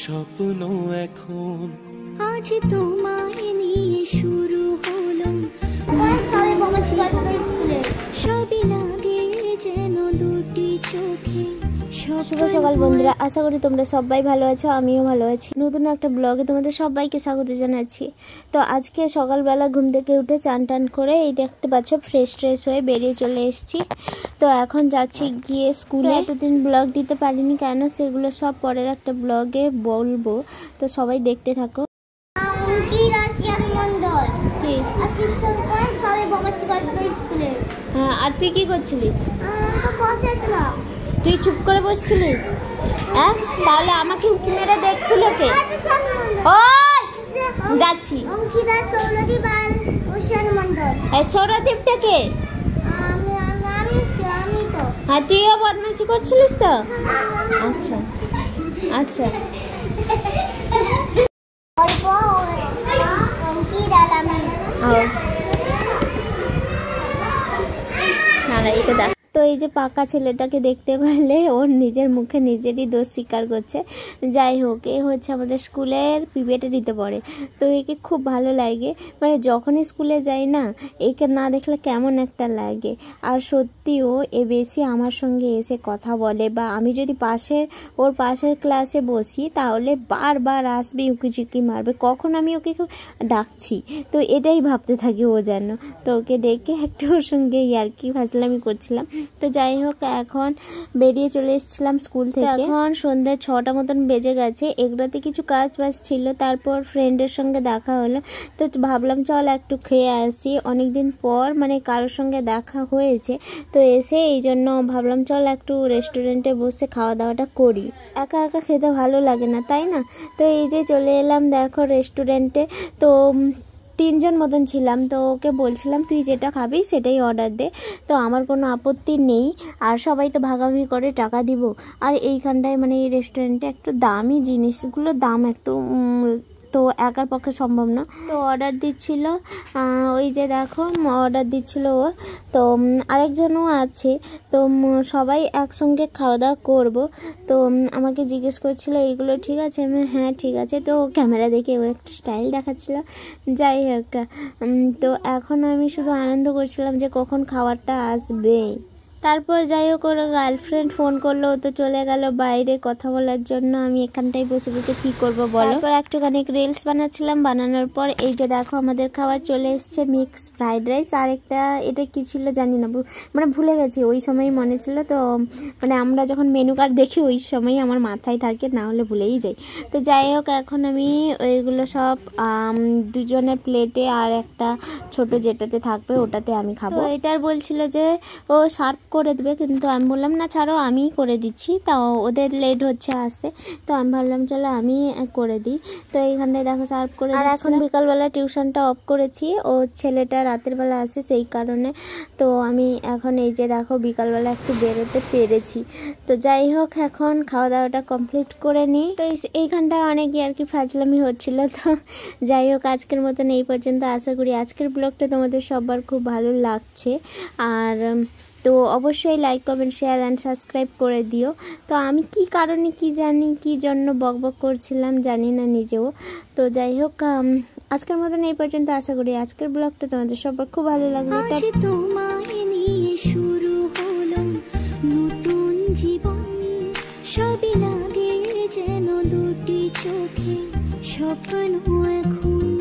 স্বপ্ন এখন আজ তোমায় নিয়ে শুরু হলো সবই লাগে যেন দুটি চোখে। শুভ সকাল বন্ধুরা, আশা করি তোমরা সবাই ভালো আছো, আমিও ভালো আছি। নতুন একটা ব্লগে তোমাদের সবাইকে স্বাগত জানাচ্ছি। তো আজকে সকালবেলা ঘুম থেকে উঠে চান টান করে এই দেখতে পাচ্ছ ফ্রেশ ট্রেশ হয়ে বেরিয়ে চলে এসেছি। তো এখন যাচ্ছি গিয়ে স্কুলে। এতদিন ব্লগ দিতে পারিনি কেন, সেগুলো সব পরের একটা ব্লগে বলবো, তো সবাই দেখতে থাকো। হ্যাঁ, আর তুই কি করছিলিস? তুই চুপ করে বসছিলিস? হ্যাঁ, তাহলে আমাকে উঁকি মেরে দেখছিল কে? যাচ্ছি। সৌরদীপটা কে? হ্যাঁ, তুইও বদমাইশি করছিলিস তো? আচ্ছা আচ্ছা। তো এই যে পাকা ছেলেটাকে দেখতে পেলে ওর নিজের মুখে নিজেরই দোষ স্বীকার করছে। যাই হোক, এ হচ্ছে আমাদের স্কুলের পিবেটারিতে পড়ে। তো একে খুব ভালো লাগে, মানে যখনই স্কুলে যাই না, একে না দেখলে কেমন একটা লাগে। আর সত্যিও এ বেশি আমার সঙ্গে এসে কথা বলে, বা আমি যদি ওর পাশের ক্লাসে বসি তাহলে বারবার আসবে, উঁকি মারবে কখন আমি ওকে ডাকছি। তো এটাই ভাবতে থাকি ও যেন। তো ওকে ডেকে একটু ওর সঙ্গে ইয়ার্কি ফাজলামি করছিলাম। তো যাই হোক, এখন বেরিয়ে চলে এসেছিলাম স্কুল থেকে। এখন সন্ধ্যে 6টা মতন বেজে গেছে। এগুলোতে কিছু কাজ বাজ ছিল, তারপর ফ্রেন্ডের সঙ্গে দেখা হলো। তো ভাবলাম চল একটু খেয়ে আসি, অনেকদিন পর মানে কারোর সঙ্গে দেখা হয়েছে। তো এসে এই জন্য ভাবলাম চল একটু রেস্টুরেন্টে বসে খাওয়া দাওয়াটা করি। একা একা খেতে ভালো লাগে না, তাই না? তো এই যে চলে এলাম দেখো রেস্টুরেন্টে। তো 3 জন মতন ছিলাম। তো ওকে বলছিলাম তুই যেটা খাবি সেটাই অর্ডার দে। তো আমার কোনো আপত্তি নেই, আর সবাই তো ভাগাভাগি করে টাকা দিব। আর এইখানটায় মানে এই রেস্টুরেন্টে একটু দামি জিনিসগুলো দাম একটু, তো একার পক্ষে সম্ভব না। তো অর্ডার দিচ্ছিল, ওই যে দেখো অর্ডার দিচ্ছিল ও। তো আরেকজনও আছে। তো সবাই একসঙ্গে খাওয়া দাওয়া করবো। তো আমাকে জিজ্ঞেস করছিল এইগুলো ঠিক আছে? আমি হ্যাঁ ঠিক আছে। তো ক্যামেরা দেখে ও একটা স্টাইল দেখাচ্ছিল। যাই হোক, তো এখন আমি শুধু আনন্দ করছিলাম যে কখন খাবারটা আসবে। তারপর যাই হোক, ওর গার্লফ্রেন্ড ফোন করলো, তো চলে গেল বাইরে কথা বলার জন্য। আমি এখানটায় বসে বসে কি করব বলো। তারপর একটুখানি রিলস বানাচ্ছিলাম। বানানোর পর এই যে দেখো আমাদের খাবার চলে এসছে, মিক্স ফ্রাইড রাইস। আর একটা এটা কি ছিল জানি না, মানে ভুলে গেছি, ওই সময় মনে ছিল। তো মানে আমরা যখন মেনু কার্ড দেখি ওই সময় আমার মাথায় থাকে, না হলে ভুলেই যাই। তো যাই হোক, এখন আমি ওইগুলো সব দুজনের প্লেটে আর একটা ছোট যেটাতে থাকবে ওটাতে আমি খাবো। এটার বলছিল যে ও সার্ভ করে দেবে, কিন্তু আমি বললাম না ছাড়ো, আমিই করে দিচ্ছি। তাও ওদের লেট হচ্ছে আসতে, তো আমি ভাবলাম চলো আমি করে দিই। তো এইখানটায় দেখো সার্ভ করে। আর এখন বিকালবেলা টিউশনটা অফ করেছি, ও ছেলেটা রাতের বেলা আসে সেই কারণে। তো আমি এখন এই যে দেখো বিকালবেলা একটু বেরোতে পেরেছি। তো যাই হোক, এখন খাওয়া দাওয়াটা কমপ্লিট করে নিই। তো এইখানটায় অনেক আর কি ফাজলামি হচ্ছিল। তো যাই হোক, আজকের মতন এই পর্যন্ত। আশা করি আজকের ব্লগটা তোমাদের সবার খুব ভালো লাগছে। আর তো অবশ্যই like comment share and subscribe করে দিও। তো আমি কি কারণে কি জানি কি জন্য বকবক করছিলাম জানি না নিজেও। তো যাই হোক, আজকের মতন এই পর্যন্ত। আশা করি আজকের ব্লগটা তোমাদের সবার খুব ভালো লাগবে। আজ তোমায় নিয়ে শুরু হলো নতুন জীবন, সবই লাগে যেন দুটি চোখে। স্বপ্ন এখন